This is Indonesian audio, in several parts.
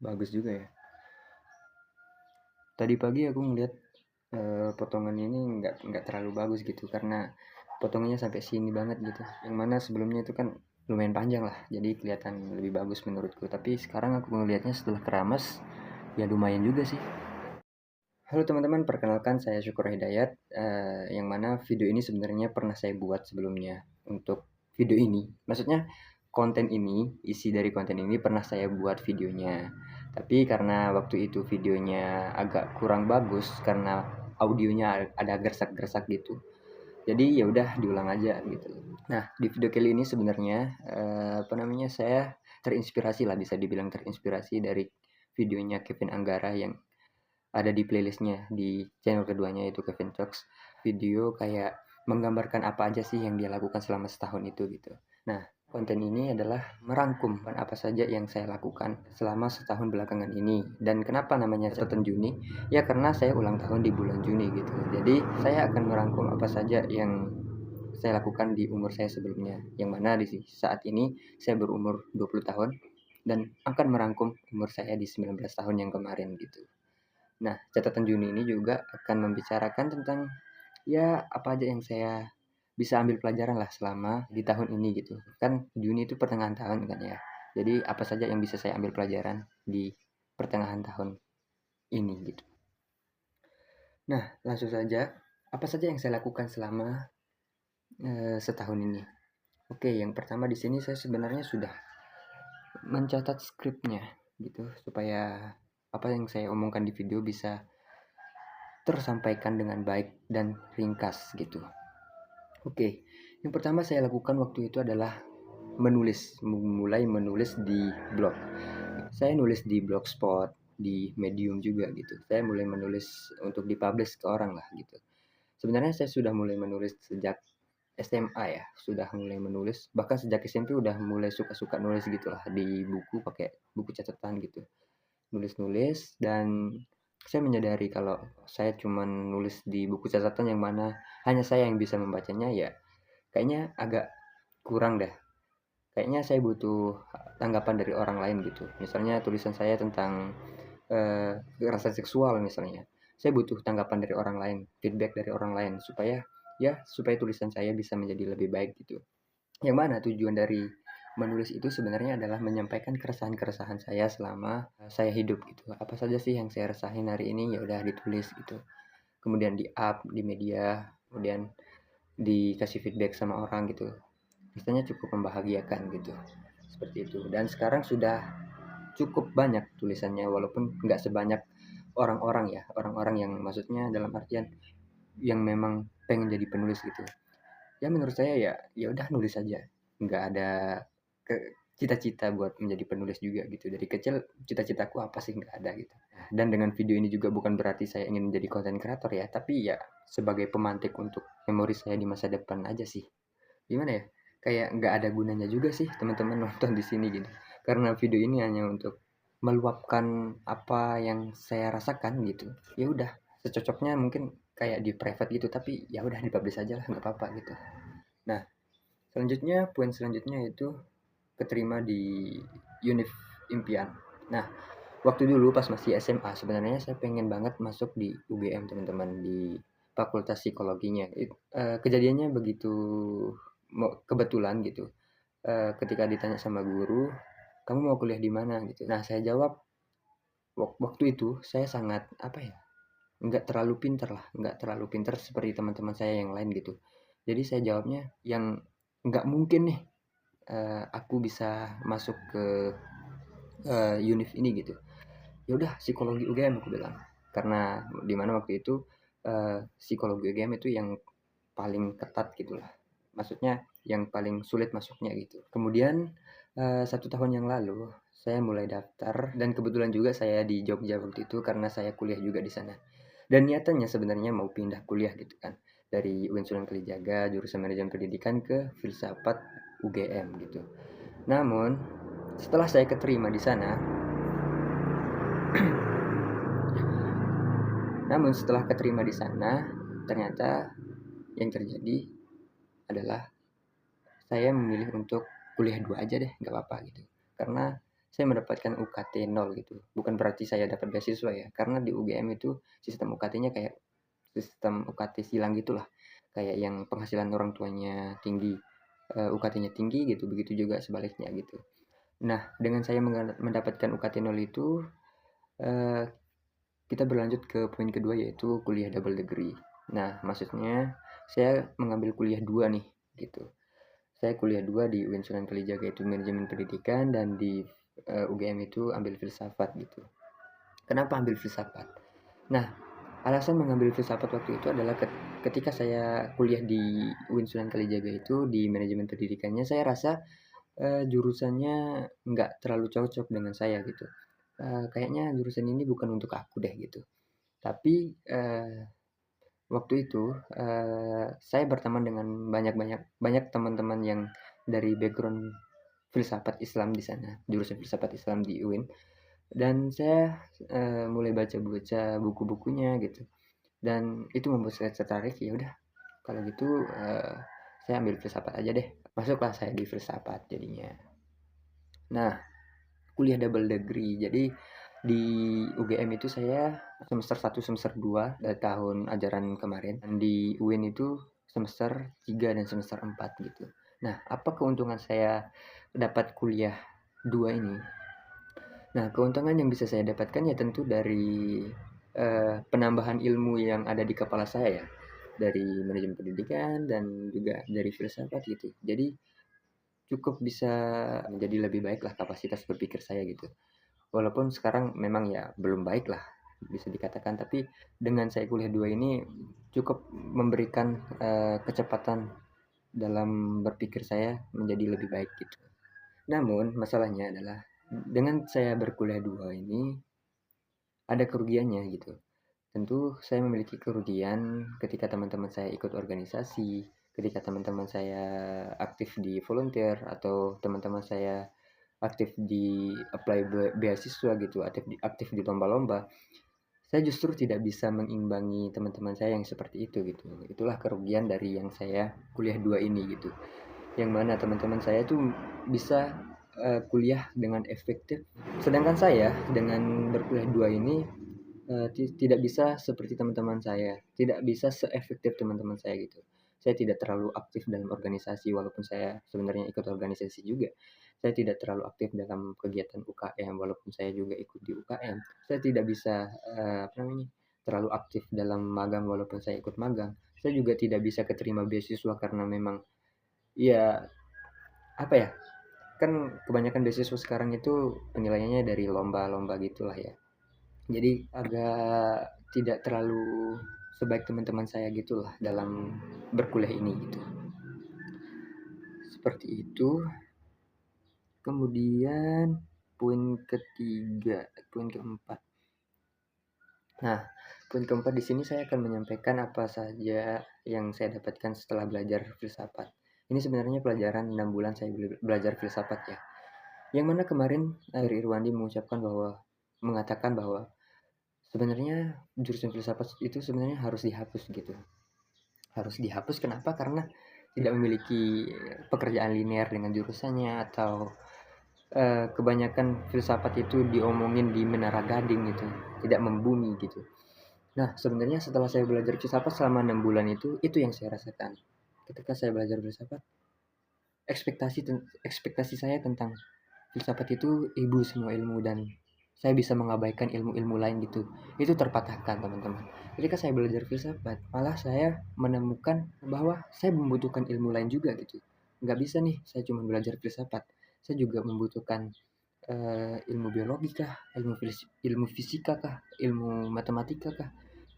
Bagus juga ya. Tadi pagi aku ngeliat potongan ini nggak terlalu bagus gitu karena potongannya sampai sini banget gitu. Yang mana sebelumnya itu kan lumayan panjang lah, jadi kelihatan lebih bagus menurutku. Tapi sekarang aku ngelihatnya setelah keramas, ya lumayan juga sih. Halo teman-teman, perkenalkan saya Syukur Hidayat, yang mana video ini sebenarnya pernah saya buat sebelumnya. Untuk video ini, maksudnya konten ini, isi dari konten ini pernah saya buat videonya. Tapi karena waktu itu videonya agak kurang bagus karena audionya ada gersak-gersak gitu. Jadi ya udah diulang aja gitu. Nah, di video kali ini sebenarnya saya terinspirasi lah, bisa dibilang terinspirasi dari videonya Kevin Anggara yang ada di playlistnya di channel keduanya, yaitu Kevin Talks. Video kayak menggambarkan apa aja sih yang dia lakukan selama setahun itu gitu. Nah, konten ini adalah merangkum apa saja yang saya lakukan selama setahun belakangan ini. Dan kenapa namanya catatan Juni? Ya karena saya ulang tahun di bulan Juni gitu. Jadi saya akan merangkum apa saja yang saya lakukan di umur saya sebelumnya, yang mana di saat ini saya berumur 20 tahun dan akan merangkum umur saya di 19 tahun yang kemarin gitu. Nah, catatan Juni ini juga akan membicarakan tentang ya apa aja yang saya bisa ambil pelajaran lah selama di tahun ini gitu. Kan Juni itu pertengahan tahun kan ya. Jadi apa saja yang bisa saya ambil pelajaran di pertengahan tahun ini gitu. Nah, langsung saja, apa saja yang saya lakukan selama setahun ini. Oke, yang pertama di sini saya sebenarnya sudah mencatat skripnya gitu supaya apa yang saya omongkan di video bisa tersampaikan dengan baik dan ringkas gitu. Oke, yang pertama saya lakukan waktu itu adalah mulai menulis di blog. Saya nulis di Blogspot, di Medium juga gitu. Saya mulai menulis untuk dipublish ke orang lah gitu. Sebenarnya saya sudah mulai menulis sejak SMA ya, sudah mulai menulis. Bahkan sejak SMP udah mulai suka-suka nulis gitu lah di buku, pakai buku catatan gitu. Nulis-nulis, dan saya menyadari kalau saya cuma nulis di buku catatan yang mana hanya saya yang bisa membacanya, ya kayaknya agak kurang deh. Kayaknya saya butuh tanggapan dari orang lain gitu. Misalnya tulisan saya tentang kekerasan seksual misalnya. Saya butuh tanggapan dari orang lain, feedback dari orang lain supaya tulisan saya bisa menjadi lebih baik gitu. Yang mana tujuan dari menulis itu sebenarnya adalah menyampaikan keresahan-keresahan saya selama saya hidup gitu. Apa saja sih yang saya rasain hari ini, ya udah ditulis gitu. Kemudian di-up di media, kemudian dikasih feedback sama orang gitu. Rasanya cukup membahagiakan gitu. Seperti itu. Dan sekarang sudah cukup banyak tulisannya, walaupun nggak sebanyak orang-orang ya. Orang-orang yang maksudnya dalam artian yang memang pengen jadi penulis gitu. Ya menurut saya ya udah nulis aja, nggak ada cita-cita buat menjadi penulis juga gitu. Dari kecil cita-citaku apa sih, nggak ada gitu. Dan dengan video ini juga bukan berarti saya ingin menjadi content creator ya, tapi ya sebagai pemantik untuk memori saya di masa depan aja sih. Gimana ya, kayak nggak ada gunanya juga sih teman-teman nonton di sini gitu, karena video ini hanya untuk meluapkan apa yang saya rasakan gitu. Ya udah, secocoknya mungkin kayak di private gitu, tapi ya udah dipublish aja lah, nggak apa-apa gitu. Nah, poin selanjutnya itu keterima di univ impian. Nah, waktu dulu pas masih SMA sebenarnya saya pengen banget masuk di UGM teman-teman, di fakultas psikologinya. Kejadiannya begitu kebetulan gitu. Ketika ditanya sama guru, kamu mau kuliah di mana gitu. Nah, saya jawab waktu itu saya sangat apa ya, nggak terlalu pinter lah, nggak terlalu pinter seperti teman-teman saya yang lain gitu. Jadi saya jawabnya yang nggak mungkin nih aku bisa masuk ke univ ini gitu. Ya udah psikologi UGM aku bilang. Karena di mana waktu itu psikologi UGM itu yang paling ketat gitulah. Maksudnya yang paling sulit masuknya gitu. Kemudian 1 tahun yang lalu saya mulai daftar, dan kebetulan juga saya di Jogja waktu itu karena saya kuliah juga di sana. Dan niatannya sebenarnya mau pindah kuliah gitu kan, dari UIN Sunan Kalijaga jurusan manajemen pendidikan ke filsafat UGM gitu. Namun setelah saya keterima di sana, ternyata yang terjadi adalah saya memilih untuk kuliah 2 aja deh, nggak apa-apa gitu. Karena saya mendapatkan UKT 0 gitu. Bukan berarti saya dapat beasiswa ya, karena di UGM itu sistem UKT-nya kayak sistem UKT silang gitulah. Kayak yang penghasilan orang tuanya tinggi, UKT-nya tinggi gitu, begitu juga sebaliknya gitu. Nah, dengan saya mendapatkan UKT 0 itu, eee, kita berlanjut ke poin kedua yaitu kuliah double degree. Nah, maksudnya saya mengambil kuliah 2 nih, gitu. Saya kuliah 2 di UIN Sunan Kalijaga itu manajemen pendidikan dan di UGM itu ambil filsafat gitu. Kenapa ambil filsafat? Nah, alasan mengambil filsafat waktu itu adalah ketika saya kuliah di UIN Sunan Kalijaga itu di manajemen pendidikannya saya rasa jurusannya nggak terlalu cocok dengan saya gitu. Kayaknya jurusan ini bukan untuk aku deh gitu. Tapi waktu itu saya berteman dengan banyak teman-teman yang dari background filsafat Islam di sana, jurusan filsafat Islam di UIN. Dan saya mulai baca-baca buku-bukunya gitu. Dan itu membuat saya tertarik, ya udah kalau gitu saya ambil filsafat aja deh. Masuklah saya di filsafat jadinya. Nah, kuliah double degree. Jadi di UGM itu saya semester 1 semester 2 dari tahun ajaran kemarin. Dan di UIN itu semester 3 dan semester 4 gitu. Nah, apa keuntungan saya dapat kuliah 2 ini? Nah, keuntungan yang bisa saya dapatkan ya tentu dari penambahan ilmu yang ada di kepala saya ya. Dari manajemen pendidikan dan juga dari filsafat gitu. Jadi cukup bisa menjadi lebih baik lah kapasitas berpikir saya gitu. Walaupun sekarang memang ya belum baik lah bisa dikatakan, tapi dengan saya kuliah 2 ini cukup memberikan kecepatan dalam berpikir saya menjadi lebih baik gitu. Namun masalahnya adalah dengan saya berkuliah 2 ini ada kerugiannya gitu. Tentu saya memiliki kerugian ketika teman-teman saya ikut organisasi, ketika teman-teman saya aktif di volunteer atau teman-teman saya aktif di apply beasiswa gitu, aktif di lomba-lomba. Saya justru tidak bisa mengimbangi teman-teman saya yang seperti itu gitu. Itulah kerugian dari yang saya kuliah 2 ini gitu. Yang mana teman-teman saya tuh bisa kuliah dengan efektif. Sedangkan saya dengan berkuliah 2 ini tidak bisa seperti teman-teman saya, tidak bisa seefektif teman-teman saya gitu. Saya tidak terlalu aktif dalam organisasi walaupun saya sebenarnya ikut organisasi juga. Saya tidak terlalu aktif dalam kegiatan UKM walaupun saya juga ikut di UKM. Saya tidak bisa apa namanya? Terlalu aktif dalam magang walaupun saya ikut magang. Saya juga tidak bisa keterima beasiswa karena memang ya apa ya? Kan kebanyakan beasiswa sekarang itu penilaiannya dari lomba-lomba gitulah ya. Jadi agak tidak terlalu sebaik teman-teman saya gitulah dalam berkuliah ini gitu. Seperti itu. Kemudian poin keempat. Nah, poin keempat di sini saya akan menyampaikan apa saja yang saya dapatkan setelah belajar filsafat. Ini sebenarnya pelajaran 6 bulan saya belajar filsafat ya. Yang mana kemarin Irwandi mengatakan bahwa sebenarnya jurusan filsafat itu sebenarnya harus dihapus gitu. Harus dihapus kenapa? Karena tidak memiliki pekerjaan linear dengan jurusannya atau kebanyakan filsafat itu diomongin di Menara Gading gitu, tidak membumi gitu. Nah, sebenarnya setelah saya belajar filsafat selama 6 bulan itu yang saya rasakan. Ketika saya belajar filsafat, ekspektasi saya tentang filsafat itu ibu semua ilmu dan saya bisa mengabaikan ilmu-ilmu lain gitu. Itu terpatahkan, teman-teman. Ketika saya belajar filsafat, malah saya menemukan bahwa saya membutuhkan ilmu lain juga gitu. Nggak bisa nih, saya cuma belajar filsafat. Saya juga membutuhkan ilmu biologi kah, ilmu fisika kah, ilmu matematika kah.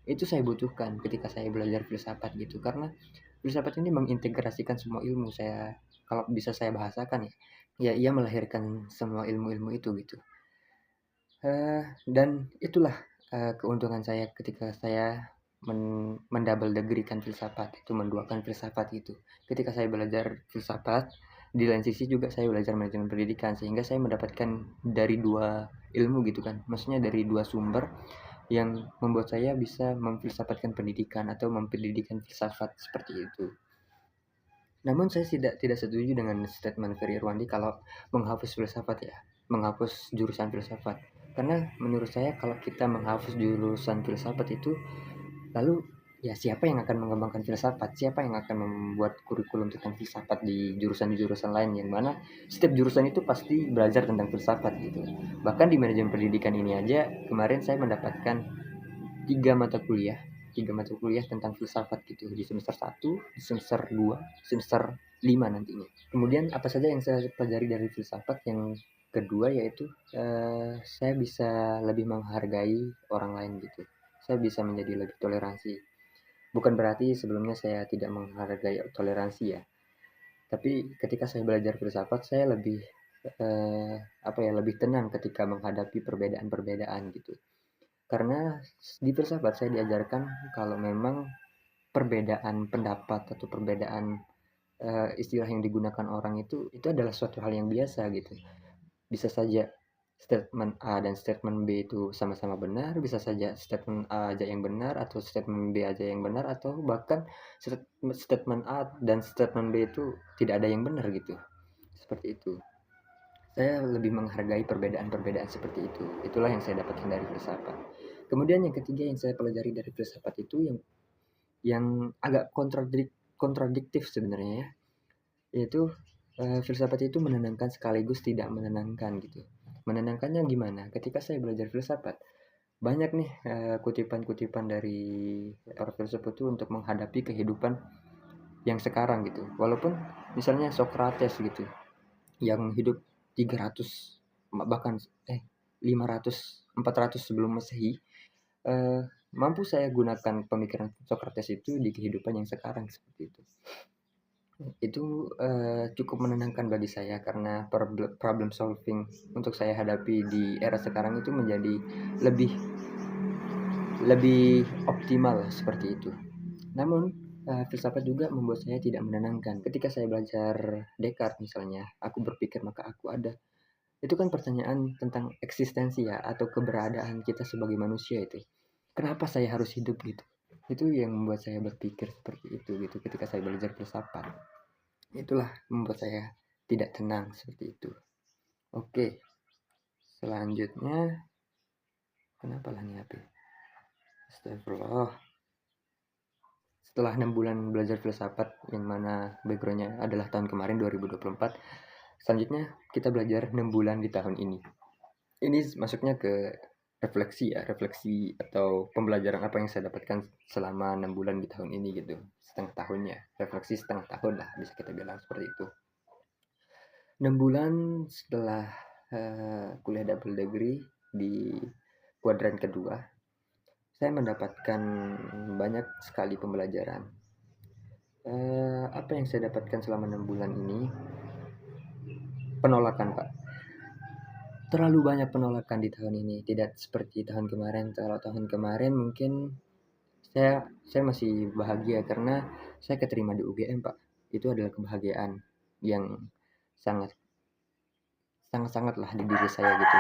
Itu saya butuhkan ketika saya belajar filsafat gitu. Karena filsafat ini mengintegrasikan semua ilmu saya, kalau bisa saya bahasakan ya. Ya, ia melahirkan semua ilmu-ilmu itu gitu. Dan itulah keuntungan saya ketika saya mendouble degreekan filsafat, itu menduakan filsafat itu. Ketika saya belajar filsafat, di lain sisi juga saya belajar manajemen pendidikan sehingga saya mendapatkan dari dua ilmu gitu kan. Maksudnya dari dua sumber yang membuat saya bisa memfilsafatkan pendidikan atau mempendidikan filsafat seperti itu. Namun saya tidak setuju dengan statement Ferry Irwandi kalau menghapus filsafat ya. menghapus jurusan filsafat. Karena menurut saya kalau kita menghapus jurusan filsafat itu, lalu ya siapa yang akan mengembangkan filsafat? Siapa yang akan membuat kurikulum tentang filsafat di jurusan-jurusan lain yang mana setiap jurusan itu pasti belajar tentang filsafat gitu. Bahkan di manajemen pendidikan ini aja kemarin saya mendapatkan tiga mata kuliah tentang filsafat gitu di semester 1, di semester 2, semester 5 nantinya. Kemudian apa saja yang saya pelajari dari filsafat? Yang kedua yaitu saya bisa lebih menghargai orang lain gitu. Saya bisa menjadi lebih toleransi. Bukan berarti sebelumnya saya tidak menghargai toleransi ya. Tapi ketika saya belajar filsafat saya lebih lebih tenang ketika menghadapi perbedaan-perbedaan gitu. Karena di filsafat saya diajarkan kalau memang perbedaan pendapat atau perbedaan istilah yang digunakan orang itu adalah suatu hal yang biasa gitu. Bisa saja statement A dan statement B itu sama-sama benar, bisa saja statement A aja yang benar atau statement B aja yang benar atau bahkan statement A dan statement B itu tidak ada yang benar gitu. Seperti itu. Saya lebih menghargai perbedaan-perbedaan seperti itu. Itulah yang saya dapatkan dari filsafat. Kemudian yang ketiga yang saya pelajari dari filsafat itu yang agak kontradiktif sebenarnya ya, yaitu filsafat itu menenangkan sekaligus tidak menenangkan gitu. Menenangkannya gimana? Ketika saya belajar filsafat, banyak nih kutipan-kutipan dari para filsuf itu untuk menghadapi kehidupan yang sekarang gitu. Walaupun misalnya Socrates gitu, yang hidup 300 bahkan 500 400 sebelum Masehi, eh, mampu saya gunakan pemikiran Socrates itu di kehidupan yang sekarang seperti itu. Itu cukup menenangkan bagi saya karena problem solving untuk saya hadapi di era sekarang itu menjadi lebih lebih optimal seperti itu. Namun filsafat juga membuat saya tidak menenangkan. Ketika saya belajar Descartes misalnya, aku berpikir maka aku ada. Itu kan pertanyaan tentang eksistensi ya atau keberadaan kita sebagai manusia itu. Kenapa saya harus hidup gitu? Itu yang membuat saya berpikir seperti itu gitu ketika saya belajar filsafat. Itulah membuat saya tidak tenang seperti itu. Oke, selanjutnya kenapa lah nih HP? Astagfirullah. Setelah 6 bulan belajar filsafat yang mana backgroundnya adalah tahun kemarin 2024, selanjutnya kita belajar 6 bulan di tahun ini. Ini masuknya ke refleksi ya, refleksi atau pembelajaran apa yang saya dapatkan selama 6 bulan di tahun ini gitu. Setengah tahunnya, refleksi setengah tahun lah bisa kita bilang seperti itu. 6 bulan setelah kuliah double degree di kuadran kedua, saya mendapatkan banyak sekali pembelajaran. Apa yang saya dapatkan selama 6 bulan ini? Penolakan, Pak. Terlalu banyak penolakan di tahun ini, tidak seperti tahun kemarin. Kalau tahun kemarin mungkin saya masih bahagia karena saya keterima di UGM, Pak. Itu adalah kebahagiaan yang sangat sangat-sangatlah di diri saya gitu.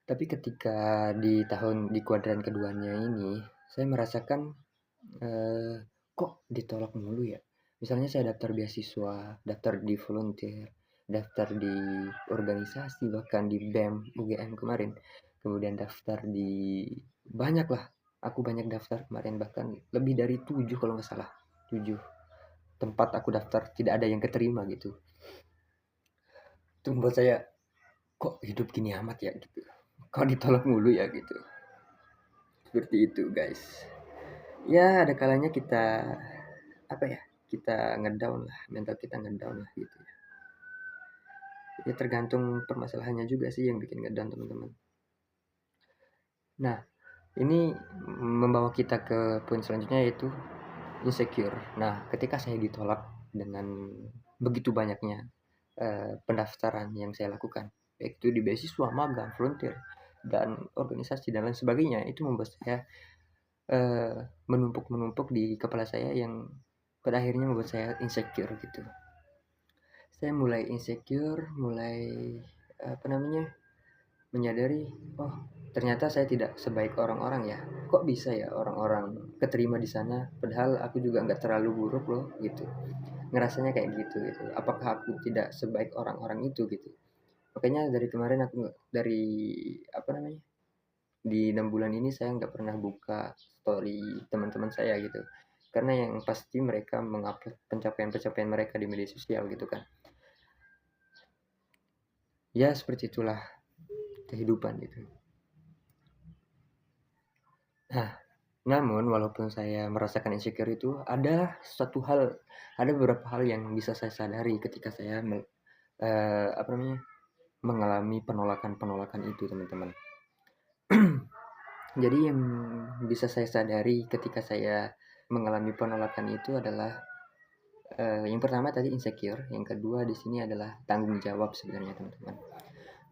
Tapi ketika di kuadran keduanya ini, saya merasakan kok ditolak mulu ya. Misalnya saya daftar beasiswa, daftar di volunteer, daftar di organisasi, bahkan di BEM UGM kemarin. Kemudian daftar di banyak lah. Aku banyak daftar kemarin, bahkan lebih dari 7 kalau nggak salah. 7 tempat aku daftar tidak ada yang keterima gitu. Itu membuat saya kok hidup gini amat ya gitu. Kok ditolak mulu ya gitu. Seperti itu guys. Ya ada kalanya kita kita ngedown lah, mental kita ngedown lah gitu ya. Ya tergantung permasalahannya juga sih yang bikin ngedown teman-teman. Nah ini membawa kita ke poin selanjutnya yaitu insecure. Nah ketika saya ditolak dengan begitu banyaknya pendaftaran yang saya lakukan, baik itu di beasiswa, magang, volunteer, dan organisasi dan lain sebagainya, itu membuat saya menumpuk di kepala saya yang pada akhirnya membuat saya insecure gitu. Saya mulai insecure, mulai menyadari, oh ternyata saya tidak sebaik orang-orang ya. Kok bisa ya orang-orang keterima di sana, padahal aku juga nggak terlalu buruk loh gitu. Ngerasanya kayak gitu. Apakah aku tidak sebaik orang-orang itu gitu? Makanya dari kemarin aku dari apa namanya, di 6 bulan ini saya nggak pernah buka story teman-teman saya gitu. Karena yang pasti mereka mengupload pencapaian-pencapaian mereka di media sosial gitu kan. Ya seperti itulah kehidupan gitu. Nah, namun walaupun saya merasakan insecure itu ada beberapa hal yang bisa saya sadari ketika saya apa namanya, mengalami penolakan-penolakan itu, teman-teman. Jadi yang bisa saya sadari ketika saya mengalami penolakan itu adalah yang pertama tadi insecure, yang kedua di sini adalah tanggung jawab sebenarnya, teman-teman.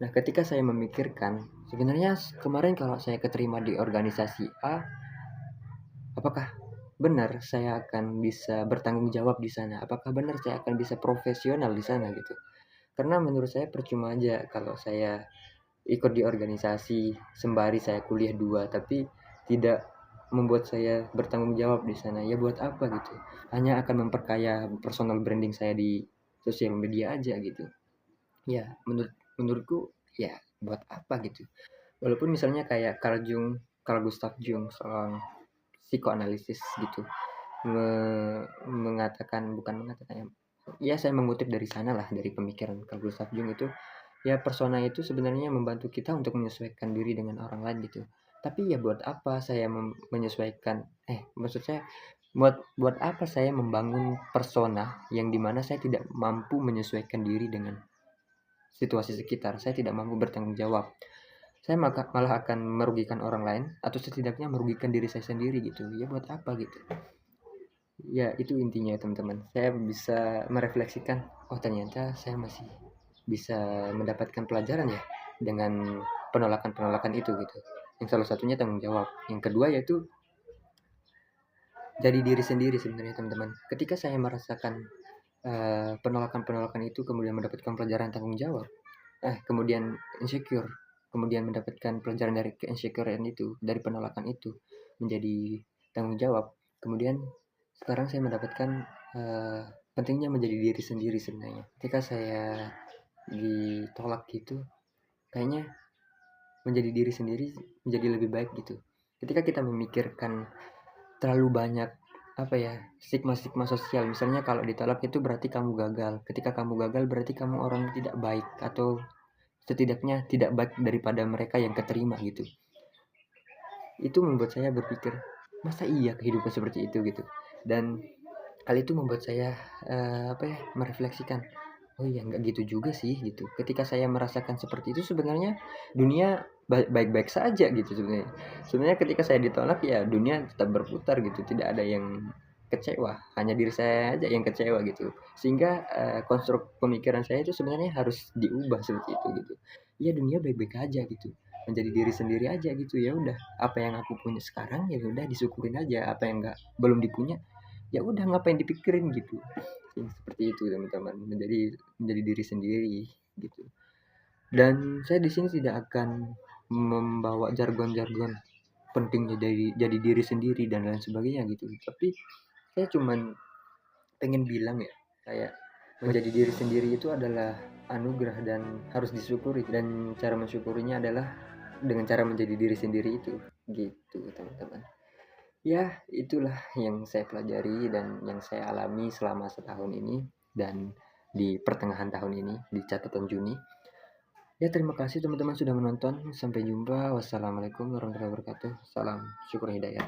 Nah, ketika saya memikirkan sebenarnya kemarin kalau saya keterima di organisasi A, apakah benar saya akan bisa bertanggung jawab di sana? Apakah benar saya akan bisa profesional di sana gitu? Karena menurut saya percuma aja kalau saya ikut di organisasi sembari saya kuliah 2 tapi tidak membuat saya bertanggung jawab di sana. Ya buat apa gitu? Hanya akan memperkaya personal branding saya di sosial media aja gitu. Ya, menurutku ya buat apa gitu. Walaupun misalnya kayak Carl Gustav Jung, seorang psikoanalisis gitu, mengatakan, bukan mengatakan ya, ya saya mengutip dari sana lah, dari pemikiran Carl Gustav Jung itu, ya persona itu sebenarnya membantu kita untuk menyesuaikan diri dengan orang lain gitu. Tapi ya buat apa saya menyesuaikan, maksud saya buat apa saya membangun persona yang dimana saya tidak mampu menyesuaikan diri dengan situasi sekitar, saya tidak mampu bertanggung jawab. Saya malah akan merugikan orang lain atau setidaknya merugikan diri saya sendiri gitu. Ya buat apa gitu. Ya itu intinya teman-teman. Saya bisa merefleksikan, oh ternyata saya masih bisa mendapatkan pelajaran ya dengan penolakan-penolakan itu gitu. Yang salah satunya tanggung jawab. Yang kedua yaitu jadi diri sendiri sebenarnya teman-teman. Ketika saya merasakan penolakan-penolakan itu kemudian mendapatkan pelajaran tanggung jawab, kemudian insecure, kemudian mendapatkan pelajaran dari keinsecurean itu, dari penolakan itu menjadi tanggung jawab. Kemudian sekarang saya mendapatkan pentingnya menjadi diri sendiri sebenarnya. Ketika saya ditolak gitu, kayaknya menjadi diri sendiri menjadi lebih baik gitu. Ketika kita memikirkan terlalu banyak apa ya, stigma-stigma sosial, misalnya kalau ditolak itu berarti kamu gagal, ketika kamu gagal berarti kamu orang tidak baik atau setidaknya tidak baik daripada mereka yang keterima gitu. Itu membuat saya berpikir, masa iya kehidupan seperti itu gitu. Dan hal itu membuat saya merefleksikan, oh iya nggak gitu juga sih gitu. Ketika saya merasakan seperti itu sebenarnya dunia baik-baik saja gitu sebenarnya. Sebenarnya ketika saya ditolak ya dunia tetap berputar gitu, tidak ada yang kecewa, hanya diri saya aja yang kecewa gitu. Sehingga konstruk pemikiran saya itu sebenarnya harus diubah seperti itu gitu. Ya dunia baik-baik aja gitu, menjadi diri sendiri aja gitu. Ya udah, apa yang aku punya sekarang ya udah disyukurin aja, apa yang nggak belum dipunya ya udah ngapain dipikirin gitu. Seperti itu teman-teman, menjadi diri sendiri gitu. Dan saya di sini tidak akan membawa jargon-jargon pentingnya jadi diri sendiri dan lain sebagainya gitu, tapi saya cuman pengen bilang ya, kayak menjadi diri sendiri itu adalah anugerah dan harus disyukuri, dan cara mensyukurinya adalah dengan cara menjadi diri sendiri itu gitu teman-teman. Ya, itulah yang saya pelajari dan yang saya alami selama setahun ini dan di pertengahan tahun ini, di catatan Juni. Ya, terima kasih teman-teman sudah menonton. Sampai jumpa. Wassalamualaikum warahmatullahi wabarakatuh. Salam syukur hidayah.